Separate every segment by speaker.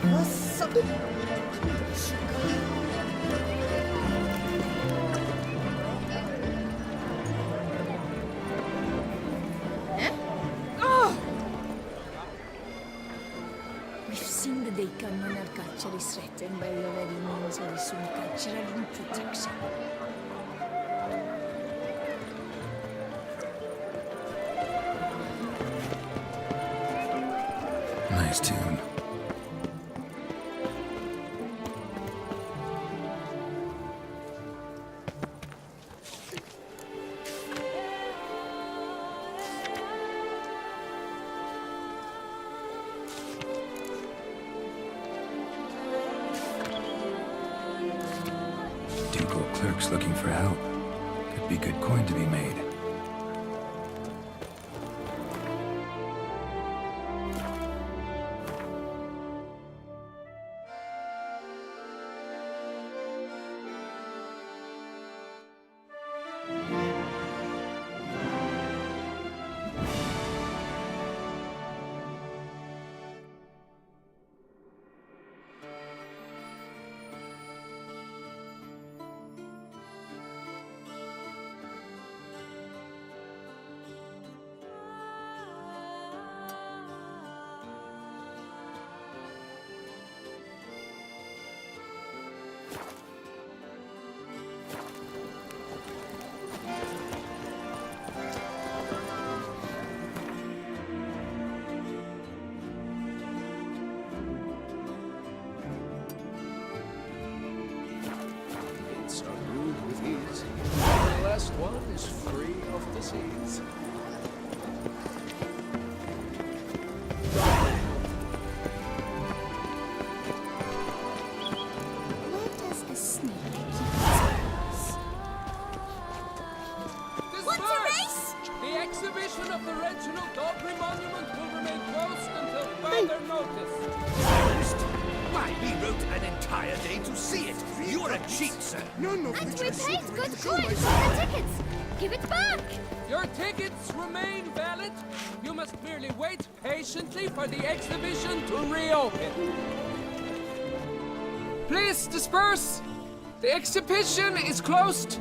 Speaker 1: Nossa!
Speaker 2: We've seen the Deacon non al carcere threatened by the very means of his own cultural protection.
Speaker 3: Nice tune. Ducal clerks looking for help. Could be good coin to be made.
Speaker 4: The last one is free of disease.
Speaker 2: Where does the snake keep his
Speaker 4: What's a race? The exhibition of the Reginald Aubrey Monument will remain closed until further notice.
Speaker 5: Why, we wrote an entire day to see it. You're a cheat, sir.
Speaker 1: No,
Speaker 2: And we paid good coins for the tickets! Give it back!
Speaker 4: Your tickets remain valid. You must merely wait patiently for the exhibition to reopen. Please disperse. The exhibition is closed.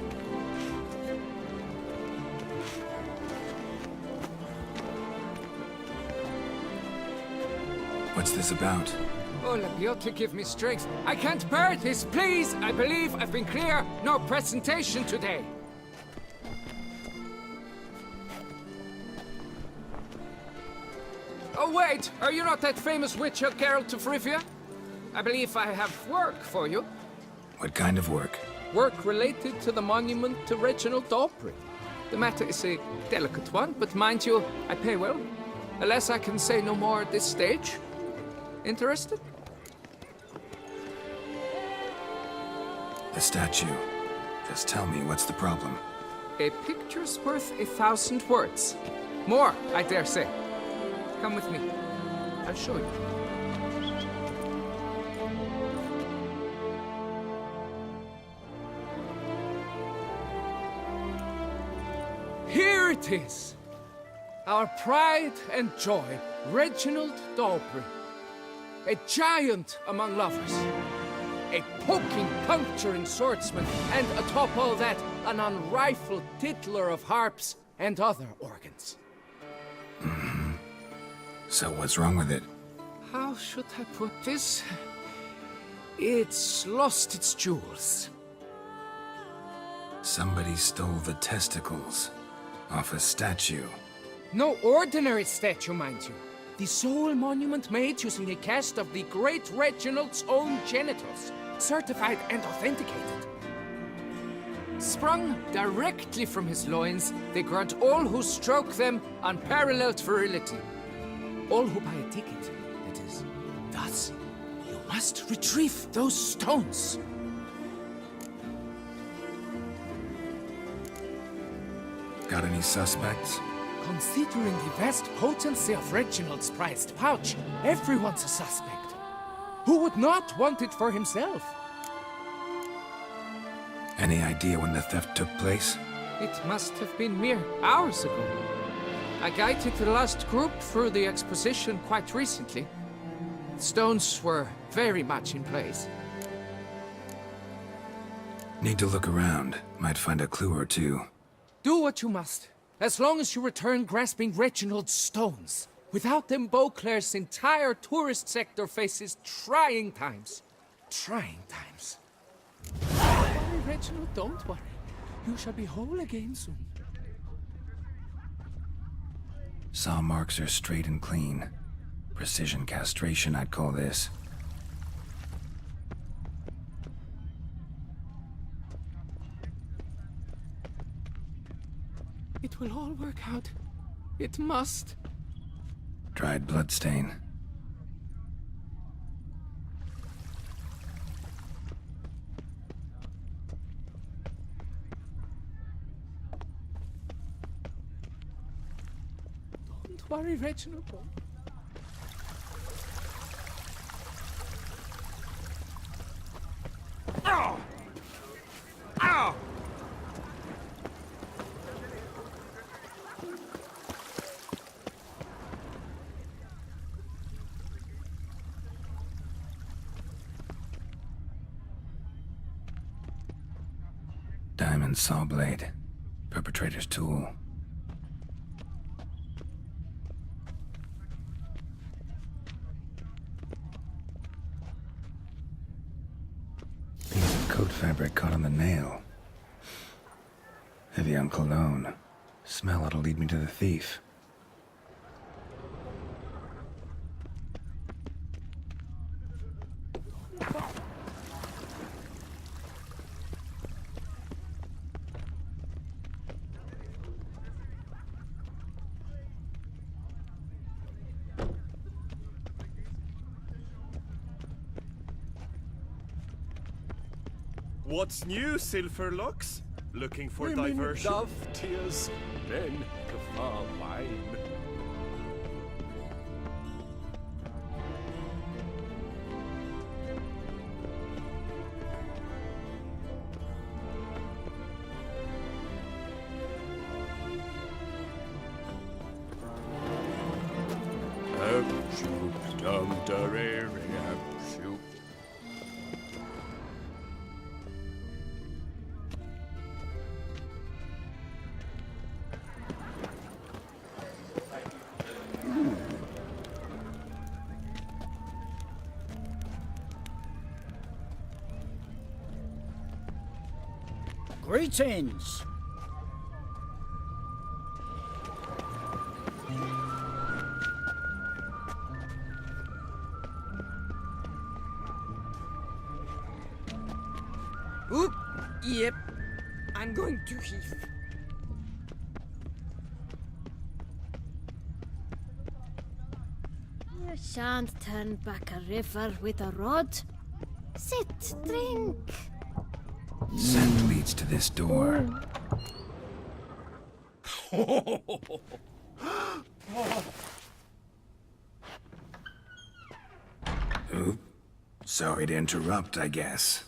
Speaker 3: What's this about?
Speaker 4: Oh, Labiote, give me strength. I can't bear this, please. I believe I've been clear. No presentation today. Oh, wait. Are you not that famous witcher, Geralt of Rivia? I believe I have work for you.
Speaker 3: What kind of work?
Speaker 4: Work related to the monument to Reginald Aubrey. The matter is a delicate one, but mind you, I pay well. Alas, I can say no more at this stage. Interested?
Speaker 3: The statue. Just tell me, what's the problem?
Speaker 4: A picture's worth 1,000 words. More, I dare say. Come with me. I'll show you. Here it is. Our pride and joy, Reginald Aubrey. A giant among lovers. A poking, puncturing swordsman, and atop all that, an unrifled tittler of harps and other organs.
Speaker 3: So what's wrong with it?
Speaker 4: How should I put this? It's lost its jewels.
Speaker 3: Somebody stole the testicles off a statue.
Speaker 4: No ordinary statue, mind you. The sole monument made using a cast of the great Reginald's own genitals, certified and authenticated. Sprung directly from his loins, they grant all who stroke them unparalleled virility. All who buy a ticket, that is. Thus, you must retrieve those stones.
Speaker 3: Got any suspects?
Speaker 4: Considering the vast potency of Reginald's prized pouch, everyone's a suspect. Who would not want it for himself?
Speaker 3: Any idea when the theft took place?
Speaker 4: It must have been mere hours ago. I guided the last group through the exposition quite recently. Stones were very much in place.
Speaker 3: Need to look around. Might find a clue or two.
Speaker 4: Do what you must, as long as you return grasping Reginald's stones. Without them, Beauclair's entire tourist sector faces trying times. Trying times. Don't worry, Reginald, don't worry. You shall be whole again soon.
Speaker 3: Saw marks are straight and clean. Precision castration, I'd call this.
Speaker 4: It will all work out. It must.
Speaker 3: Dried bloodstain.
Speaker 4: Don't worry, Reginald. Ow! Ow!
Speaker 3: Diamond saw blade. Perpetrator's tool. Piece of coat fabric caught on the nail. Heavy on cologne. Smell ought to lead me to the thief.
Speaker 1: What's new, Silverlocks? Looking for diversion? Love tears, men to far wine. Shoot, dum, shoot.
Speaker 6: Greetings!
Speaker 7: Oop! Yep. I'm going to heath.
Speaker 8: You shan't turn back a river with a rod. Sit, drink.
Speaker 3: Scent leads to this door. Oop. Sorry to interrupt, I guess.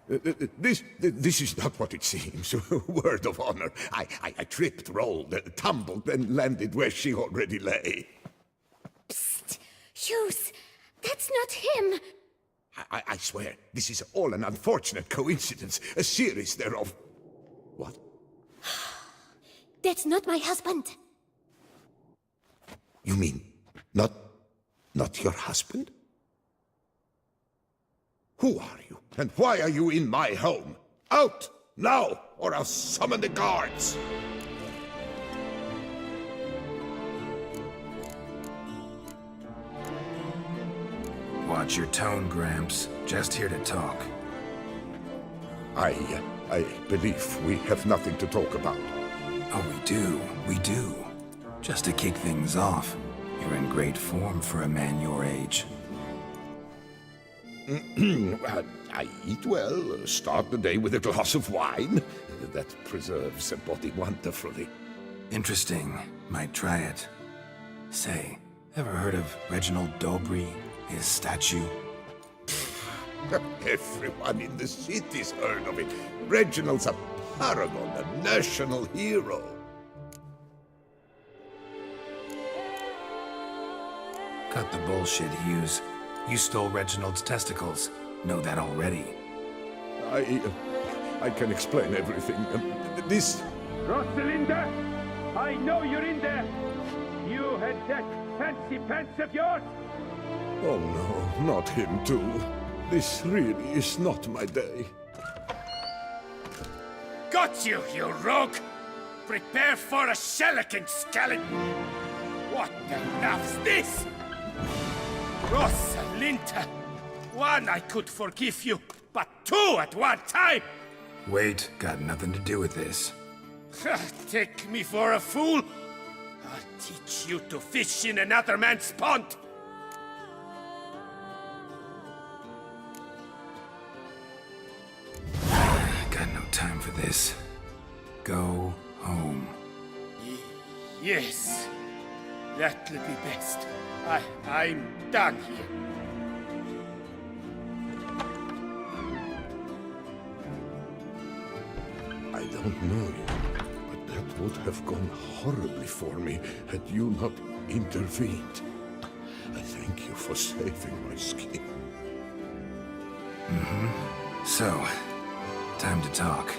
Speaker 5: This is not what it seems. Word of honor. I tripped, rolled, tumbled, and landed where she already lay.
Speaker 8: Psst! Hughes! That's not him!
Speaker 5: I swear, this is all an unfortunate coincidence. A series thereof. What?
Speaker 8: That's not my husband.
Speaker 5: You mean, not your husband? Who are you? And why are you in my home? Out! Now! Or I'll summon the guards!
Speaker 3: Watch your tone, Gramps. Just here to talk.
Speaker 5: I believe we have nothing to talk about.
Speaker 3: Oh, we do. Just to kick things off, you're in great form for a man your age.
Speaker 5: I eat well, start the day with a glass of wine. That preserves a body wonderfully.
Speaker 3: Interesting. Might try it. Say, ever heard of Reginald Dobry, his statue?
Speaker 5: Everyone in the city's heard of it. Reginald's a paragon, a national hero.
Speaker 3: Cut the bullshit, Hughes. You stole Reginald's testicles. Know that already.
Speaker 5: I can explain everything. This...
Speaker 6: Rosalinda, I know you're in there. You had that fancy pants of yours.
Speaker 5: Oh no, not him too. This really is not my day.
Speaker 6: Got you, you rogue! Prepare for a shellacking, skeleton! What the laugh's this? Rosalinda! One, I could forgive you, but two at one time!
Speaker 3: Wait, got nothing to do with this.
Speaker 6: Take me for a fool? I'll teach you to fish in another man's pond!
Speaker 3: Got no time for this. Go home.
Speaker 6: Yes, that'll be best. I'm done here.
Speaker 5: I don't know you, but that would have gone horribly for me had you not intervened. I thank you for saving my skin.
Speaker 3: So, time to talk.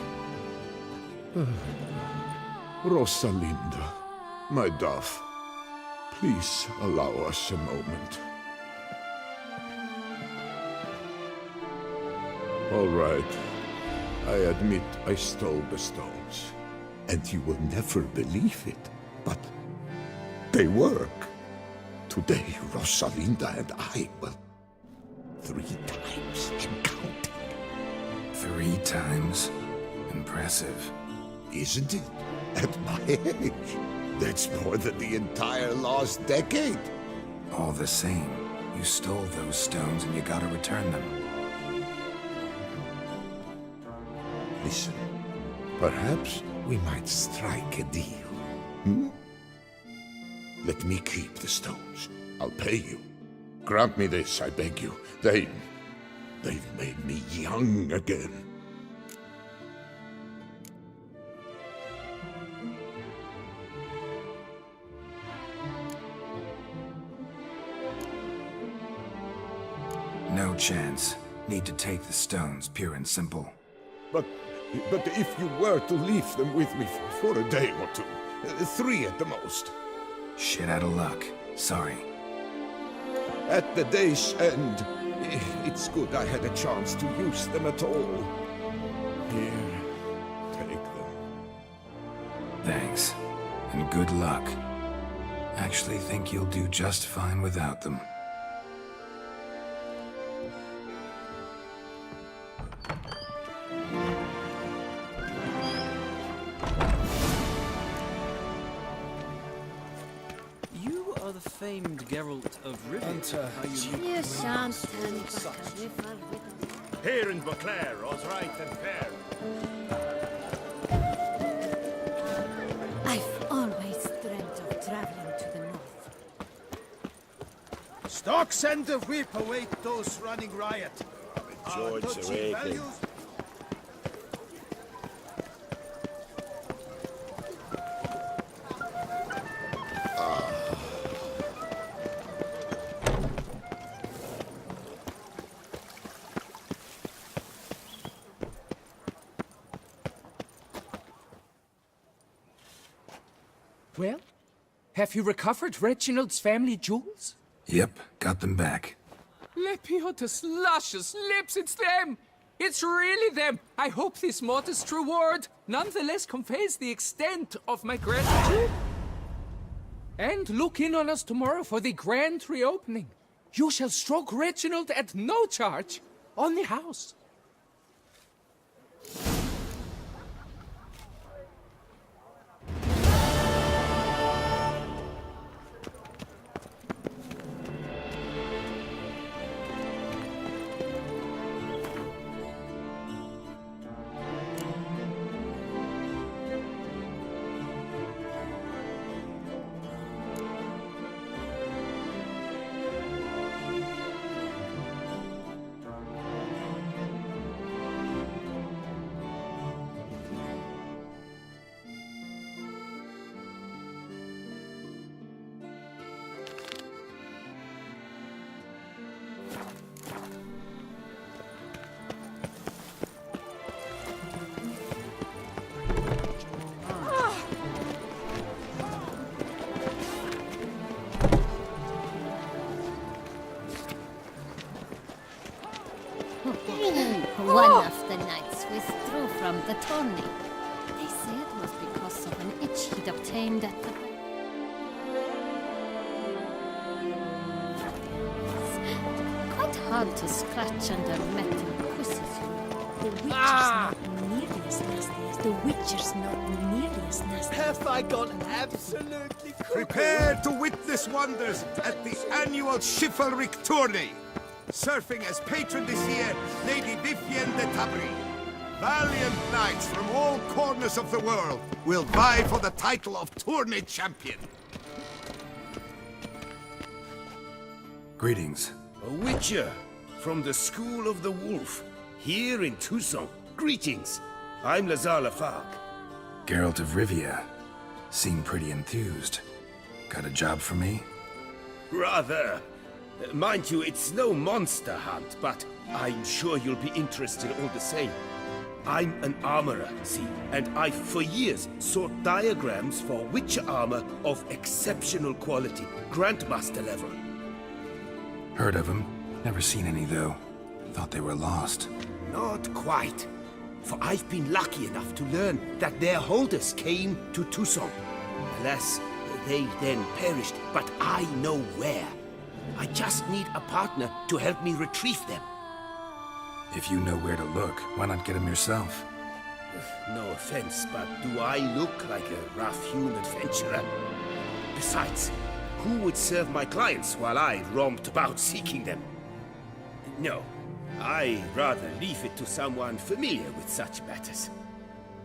Speaker 5: Rosalinda, my dove, please allow us a moment. All right. I admit I stole the stones. And you will never believe it, but they work. Today, Rosalinda and I, well, 3 times and counting.
Speaker 3: 3 times? Impressive.
Speaker 5: Isn't it? At my age. That's more than the entire last decade.
Speaker 3: All the same, you stole those stones and you gotta return them.
Speaker 5: Listen, perhaps we might strike a deal. Hmm? Let me keep the stones. I'll pay you. Grant me this, I beg you. They've made me young again.
Speaker 3: No chance. Need to take the stones, pure and simple.
Speaker 5: But if you were to leave them with me for a day or two, 3 at the most.
Speaker 3: Shit out of luck. Sorry.
Speaker 5: At the day's end, it's good I had a chance to use them at all. Here, take them.
Speaker 3: Thanks. And good luck. Actually think you'll do just fine without them.
Speaker 9: Famed Geralt of Rivia.
Speaker 8: You shan't turn back a river with
Speaker 1: Here in Beauclair, all's right and fair.
Speaker 8: I've always dreamt of traveling to the north.
Speaker 10: Stock send the whip await those running riot.
Speaker 1: George Arabian.
Speaker 4: Well, have you recovered Reginald's family jewels?
Speaker 3: Yep, got them back.
Speaker 4: Lepiota's luscious lips, it's them! It's really them! I hope this modest reward nonetheless conveys the extent of my gratitude. And look in on us tomorrow for the grand reopening. You shall stroke Reginald at no charge on the house.
Speaker 8: the knights withdrew from the tourney. They say it was because of an itch he'd obtained at the... It's quite hard to scratch under metal quizzes, you know.
Speaker 2: The Witcher's not nearly as nasty as the Witcher's not nearly as nasty.
Speaker 10: Have I gone absolutely cuckoo?
Speaker 6: Prepare to witness wonders at the annual chivalric tourney. Surfing as patron this year, Lady Vivienne de Tabry. Valiant knights from all corners of the world will vie for the title of tourney champion.
Speaker 3: Greetings.
Speaker 6: A witcher from the School of the Wolf, here in Toussaint. Greetings. I'm Lazar Lafargue.
Speaker 3: Geralt of Rivia. Seem pretty enthused. Got a job for me?
Speaker 6: Rather. Mind you, it's no monster hunt, but I'm sure you'll be interested all the same. I'm an armorer, see, and I've for years sought diagrams for witcher armor of exceptional quality, Grandmaster level.
Speaker 3: Heard of them. Never seen any, though. Thought they were lost.
Speaker 6: Not quite. For I've been lucky enough to learn that their holders came to Toussaint. Alas, they then perished, but I know where. I just need a partner to help me retrieve them.
Speaker 3: If you know where to look, why not get them yourself?
Speaker 6: No offense, but do I look like a rough-hewn adventurer? Besides, who would serve my clients while I romped about seeking them? No, I'd rather leave it to someone familiar with such matters.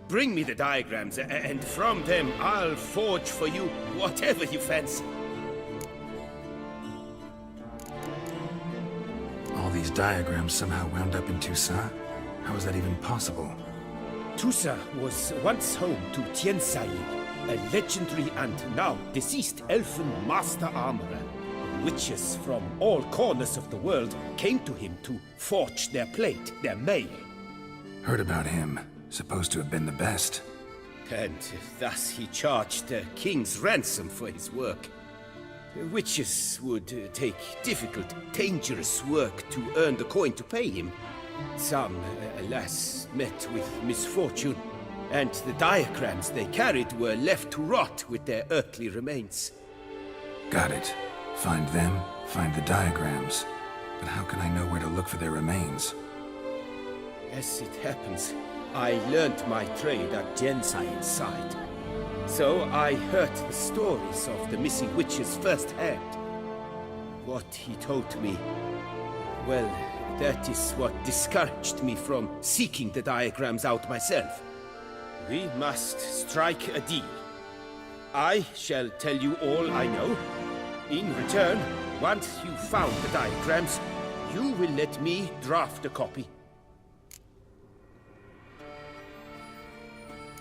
Speaker 6: Bring me the diagrams, and from them I'll forge for you whatever you fancy.
Speaker 3: All these diagrams somehow wound up in Toussaint? How is that even possible?
Speaker 6: Toussaint was once home to Toussaint, a legendary and now deceased elfin master armorer. Witches from all corners of the world came to him to forge their plate, their mail.
Speaker 3: Heard about him. Supposed to have been the best.
Speaker 6: And thus he charged the king's ransom for his work. Witches would take difficult, dangerous work to earn the coin to pay him. Some, alas, met with misfortune, and the diagrams they carried were left to rot with their earthly remains.
Speaker 3: Got it. Find them, find the diagrams. But how can I know where to look for their remains?
Speaker 6: As it happens, I learned my trade at Toussaint's side. So I heard the stories of the missing witches firsthand. What he told me, well, that is what discouraged me from seeking the diagrams out myself. We must strike a deal. I shall tell you all I know. In return, once you've found the diagrams, you will let me draft a copy.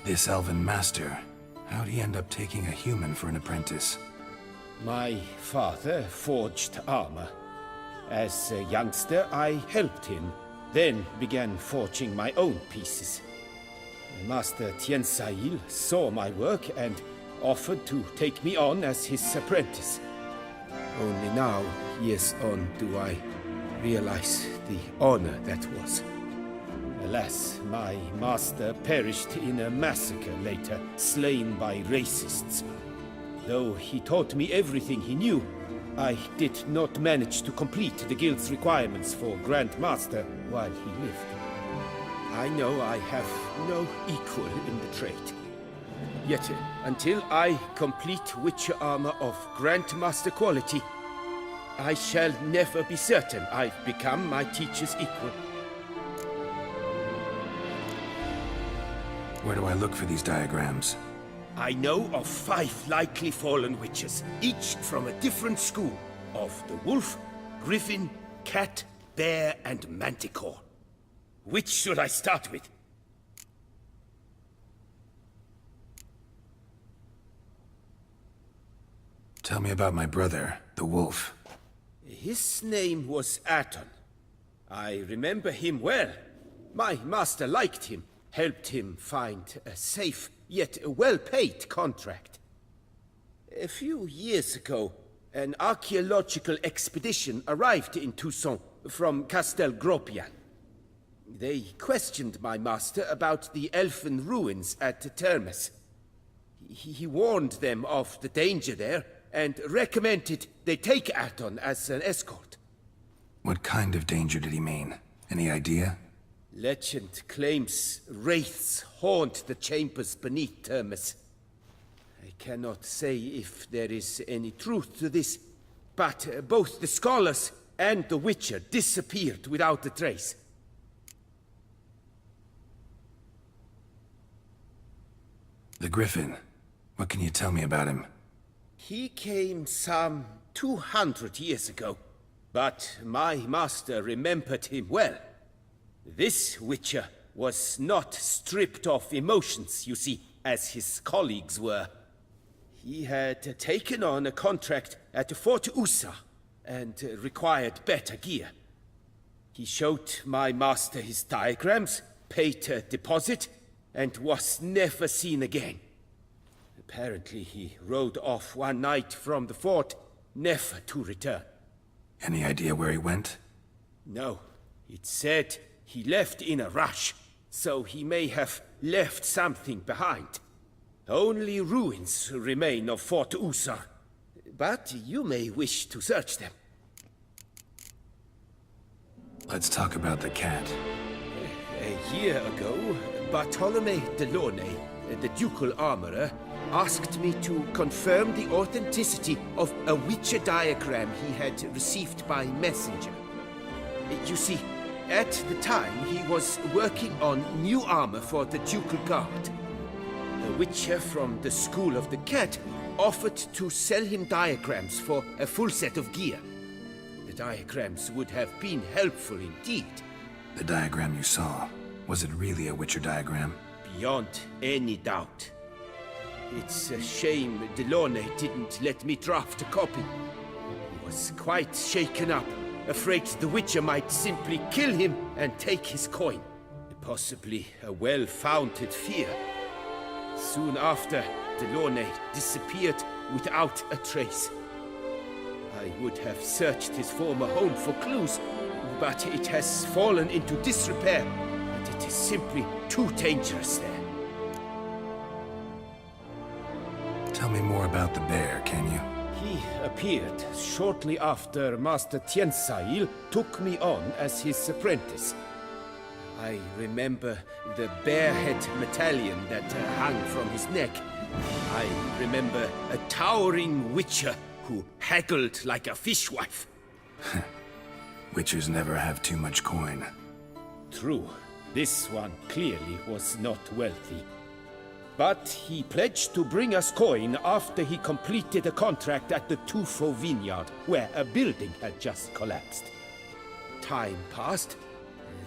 Speaker 3: This elven master, how'd he end up taking a human for an apprentice?
Speaker 6: My father forged armor. As a youngster, I helped him, then began forging my own pieces. Master Toussaint saw my work and offered to take me on as his apprentice. Only now, years on, do I realize the honor that was. Alas, my master perished in a massacre later, slain by racists. Though he taught me everything he knew, I did not manage to complete the guild's requirements for Grandmaster while he lived. I know I have no equal in the trade. Yet, until I complete Witcher armor of Grandmaster quality, I shall never be certain I've become my teacher's equal.
Speaker 3: Where do I look for these diagrams?
Speaker 6: I know of 5 likely fallen witches, each from a different school of the wolf, griffin, cat, bear, and manticore. Which should I start with?
Speaker 3: Tell me about my brother, the wolf.
Speaker 6: His name was Aton. I remember him well. My master liked him, helped him find a safe, yet well-paid contract. A few years ago, an archaeological expedition arrived in Toussaint from Castel Gropian. They questioned my master about the elfin ruins at Termes. He warned them of the danger there and recommended they take Aton as an escort.
Speaker 3: What kind of danger did he mean? Any idea?
Speaker 6: Legend claims wraiths haunt the chambers beneath Termes. I cannot say if there is any truth to this, but both the scholars and the Witcher disappeared without a trace.
Speaker 3: The Griffin. What can you tell me about him?
Speaker 6: He came some 200 years ago, but my master remembered him well. This Witcher was not stripped of emotions, you see, as his colleagues were. He had taken on a contract at Fort Usa and required better gear. He showed my master his diagrams, paid a deposit, and was never seen again. Apparently he rode off one night from the fort, never to return.
Speaker 3: Any idea where he went?
Speaker 6: No. It said he left in a rush, so he may have left something behind. Only ruins remain of Fort Usar, but you may wish to search them.
Speaker 3: Let's talk about the cat.
Speaker 6: A year ago, Bartolome Delaunay, the ducal armorer, asked me to confirm the authenticity of a Witcher diagram he had received by messenger. You see, at the time he was working on new armor for the ducal guard. A Witcher from the School of the Cat offered to sell him diagrams for a full set of gear. The diagrams would have been helpful indeed.
Speaker 3: The diagram you saw, was it really a Witcher diagram?
Speaker 6: Beyond any doubt. It's a shame Delaunay didn't let me draft a copy. He was quite shaken up, afraid the Witcher might simply kill him and take his coin. Possibly a well-founded fear. Soon after, Delaunay disappeared without a trace. I would have searched his former home for clues, but it has fallen into disrepair, and it is simply too dangerous there.
Speaker 3: Tell me more about the bear, can you?
Speaker 6: He appeared shortly after Master Toussaint took me on as his apprentice. I remember the bear-head medallion that hung from his neck. I remember a towering Witcher who haggled like a fishwife.
Speaker 3: Witchers never have too much coin.
Speaker 6: True. This one clearly was not wealthy. But he pledged to bring us coin after he completed a contract at the Tufo vineyard, where a building had just collapsed. Time passed.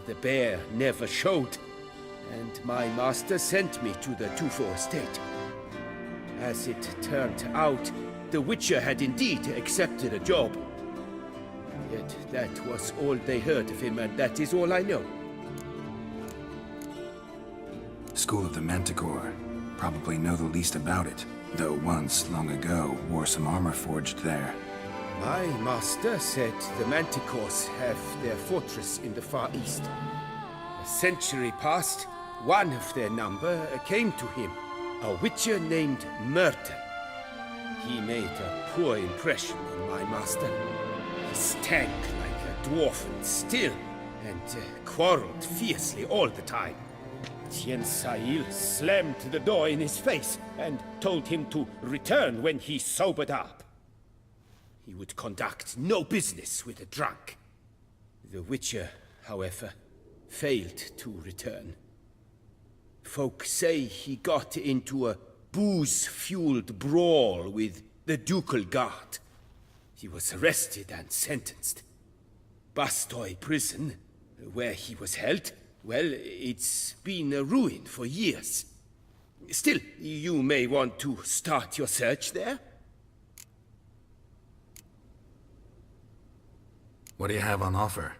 Speaker 6: The bear never showed, and my master sent me to the Tufo estate. As it turned out, the Witcher had indeed accepted a job. Yet that was all they heard of him, and that is all I know.
Speaker 3: School of the Manticore. Probably know the least about it, though once, long ago, wore some armor forged there.
Speaker 6: My master said the Manticores have their fortress in the far east. A century past, one of their number came to him, a Witcher named Merton. He made a poor impression on my master. He stank like a dwarfen still, and quarreled fiercely all the time. Toussaint slammed the door in his face and told him to return when he sobered up. He would conduct no business with a drunk. The Witcher, however, failed to return. Folk say he got into a booze-fueled brawl with the ducal guard. He was arrested and sentenced. Bastoy prison, where he was held, well, it's been a ruin for years. Still, you may want to start your search there.
Speaker 3: What do you have on offer?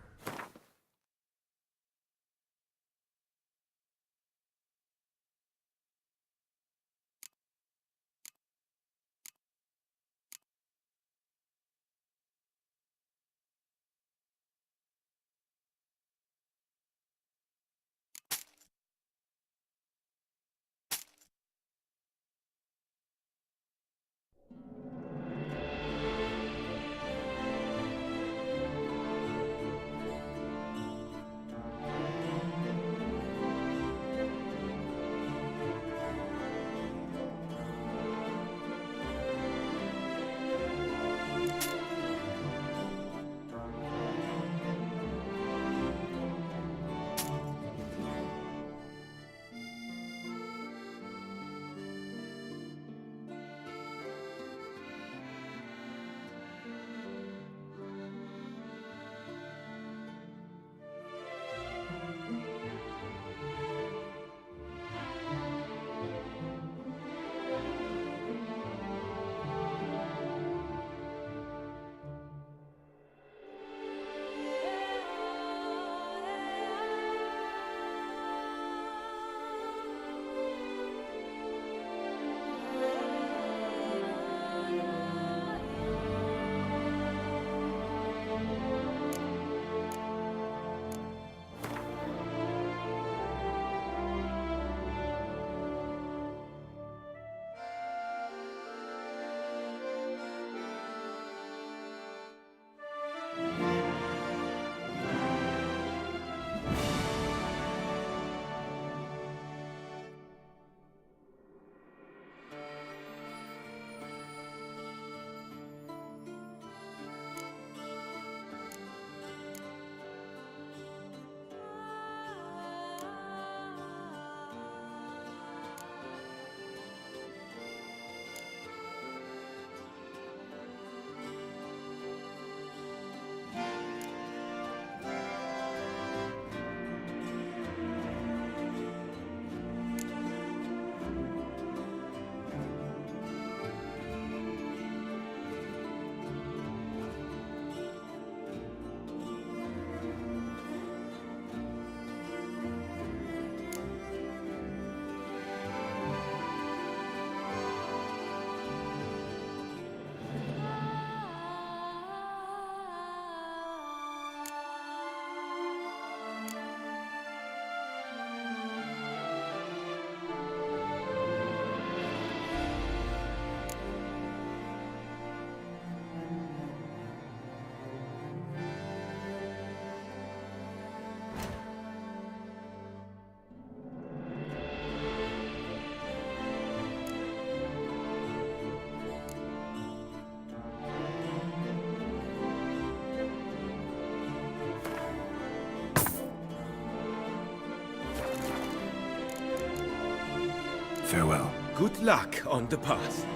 Speaker 3: Farewell.
Speaker 6: Good luck on the path.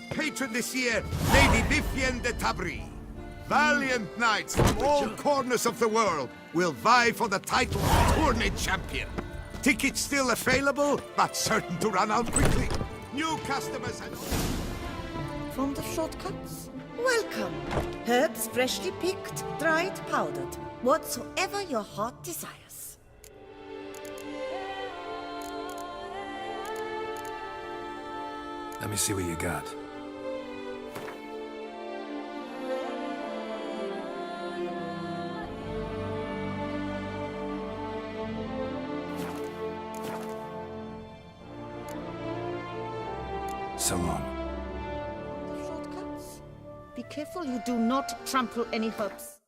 Speaker 5: Patron this year, Lady Vivienne de Tabry. Valiant knights from all corners of the world will vie for the title of tourney champion. Tickets still available, but certain to run out quickly. New customers and...
Speaker 11: From the shortcuts? Welcome. Herbs freshly picked, dried, powdered. Whatsoever your heart desires.
Speaker 3: Let me see what you got. So long.
Speaker 11: Shortcuts? Be careful you do not trample any herbs.